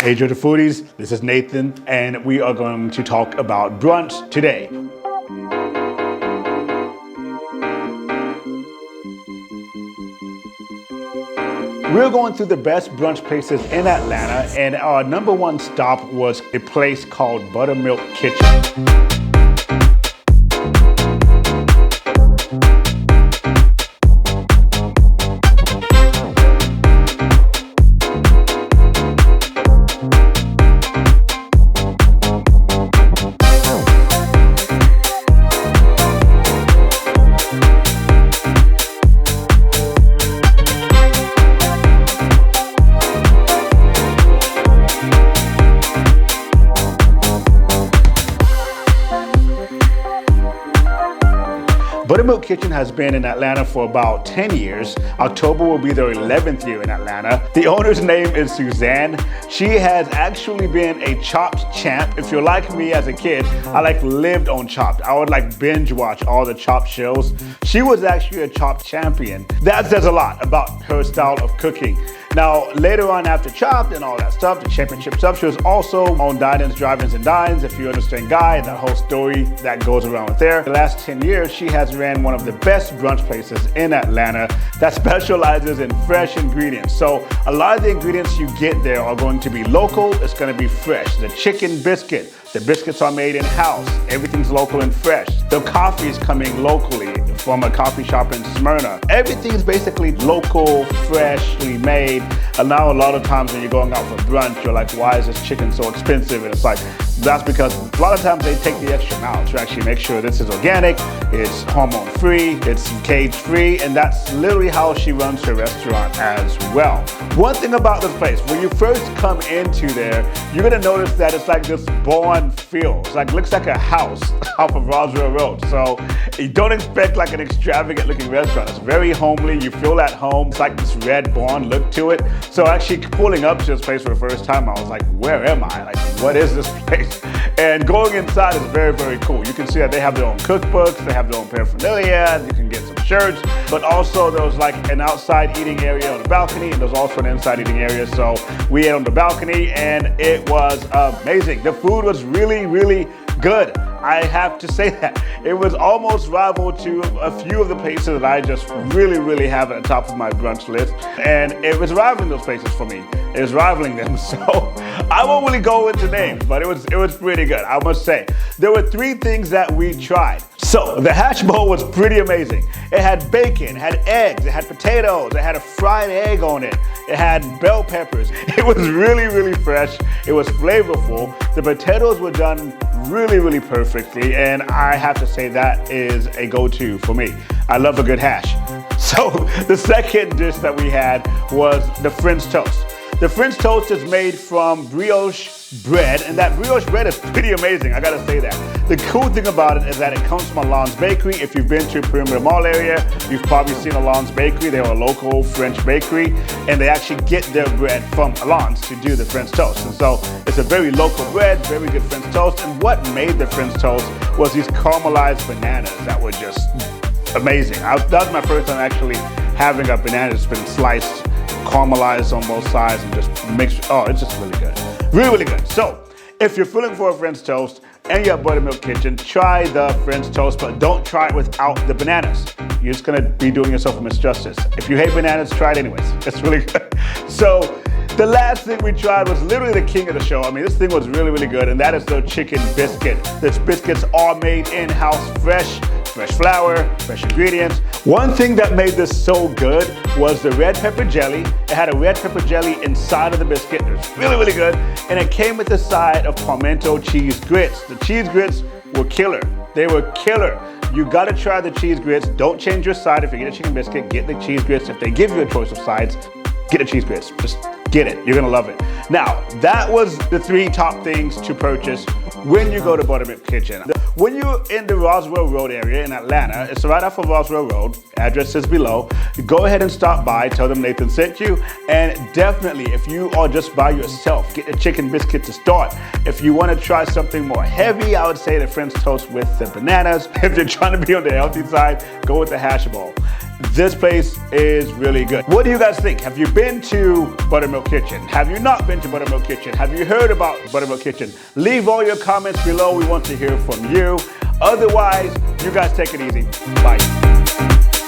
Hey to Foodies, this is Nathan, and we are going to talk about brunch today. We're going through the best brunch places in Atlanta, and our number one stop was a place called Buttermilk Kitchen. Buttermilk Kitchen has been in Atlanta for about 10 years. October will be their 11th year in Atlanta. The owner's name is Suzanne. She has actually been a Chopped champ. If you're like me as a kid, I lived on Chopped. I would binge watch all the Chopped shows. She was actually a Chopped champion. That says a lot about her style of cooking. Now, later on after Chopped and all that stuff, the championship stuff, she was also on Dine-Ins, Drive-Ins, and Dines, if you understand Guy, that whole story that goes around with there. The last 10 years, she has ran one of the best brunch places in Atlanta that specializes in fresh ingredients. So a lot of the ingredients you get there are going to be local, it's going to be fresh. The Chicken Biscuit, the biscuits are made in-house. Everything's local and fresh. The coffee is coming locally from a coffee shop in Smyrna. Everything's basically local, freshly made. And now a lot of times when you're going out for brunch, you're like, why is this chicken so expensive? And it's like, that's because a lot of times they take the extra mile to actually make sure this is organic, it's hormone-free, it's cage-free, and that's literally how she runs her restaurant as well. One thing about this place, when you first come into there, you're gonna notice that it's like this barn feel. It's looks like a house off of Roswell Road. So you don't expect an extravagant looking restaurant. It's very homely, you feel at home. It's like this red barn look to it. So actually pulling up to this place for the first time, I was like, where am I? What is this place? And going inside is very, very cool. You can see that they have their own cookbooks, they have their own paraphernalia, you can get some shirts, but also there was an outside eating area on the balcony, and there's also an inside eating area. So we ate on the balcony and it was amazing. The food was really, really good. I have to say that. It was almost rival to a few of the places that I just really, really have at the top of my brunch list. And it was rivaling those places for me. It was rivaling them. So I won't really go into names, but it was pretty good, I must say. There were three things that we tried. So the hash bowl was pretty amazing. It had bacon, it had eggs, it had potatoes, it had a fried egg on it, it had bell peppers. It was really, really fresh. It was flavorful. The potatoes were done really, really perfectly, and I have to say that is a go-to for me. I love a good hash. So the second dish that we had was the French toast. The French toast is made from brioche bread, and that brioche bread is pretty amazing, I gotta say that. The cool thing about it is that it comes from Alon's Bakery. If you've been to Perimeter Mall area, you've probably seen Alon's Bakery. They're a local French bakery, and they actually get their bread from Alon's to do the French toast. And so it's a very local bread, very good French toast, and what made the French toast was these caramelized bananas that were just amazing. That was my first time actually having a banana that's been sliced, caramelized on both sides, and just mixed. Oh, it's just really good. Really, really good. So if you're feeling for a French toast and you're at Buttermilk Kitchen, try the French toast, but don't try it without the bananas. You're just gonna be doing yourself a misjustice. If you hate bananas, try it anyways. It's really good. So the last thing we tried was literally the king of the show. I mean, this thing was really, really good, and that is the Chicken Biscuit. These biscuits are made in-house, fresh flour, fresh ingredients. One thing that made this so good was the red pepper jelly. It had a red pepper jelly inside of the biscuit. It was really, really good. And it came with a side of pimento cheese grits. The cheese grits were killer. They were killer. You gotta try the cheese grits. Don't change your side. If you get a chicken biscuit, get the cheese grits. If they give you a choice of sides, get the cheese grits. Just get it. You're gonna love it. Now, that was the three top things to purchase when you go to Buttermilk Kitchen. When you're in the Roswell Road area in Atlanta, it's right off of Roswell Road, address is below. Go ahead and stop by, tell them Nathan sent you, and definitely if you are just by yourself, get a chicken biscuit to start. If you want to try something more heavy, I would say the French toast with the bananas. If you're trying to be on the healthy side, go with the hash bowl. This place is really good. What do you guys think? Have you been to Buttermilk Kitchen? Have you not been to Buttermilk Kitchen? Have you heard about Buttermilk Kitchen? Leave all your comments below. We want to hear from you. Otherwise, you guys take it easy. Bye.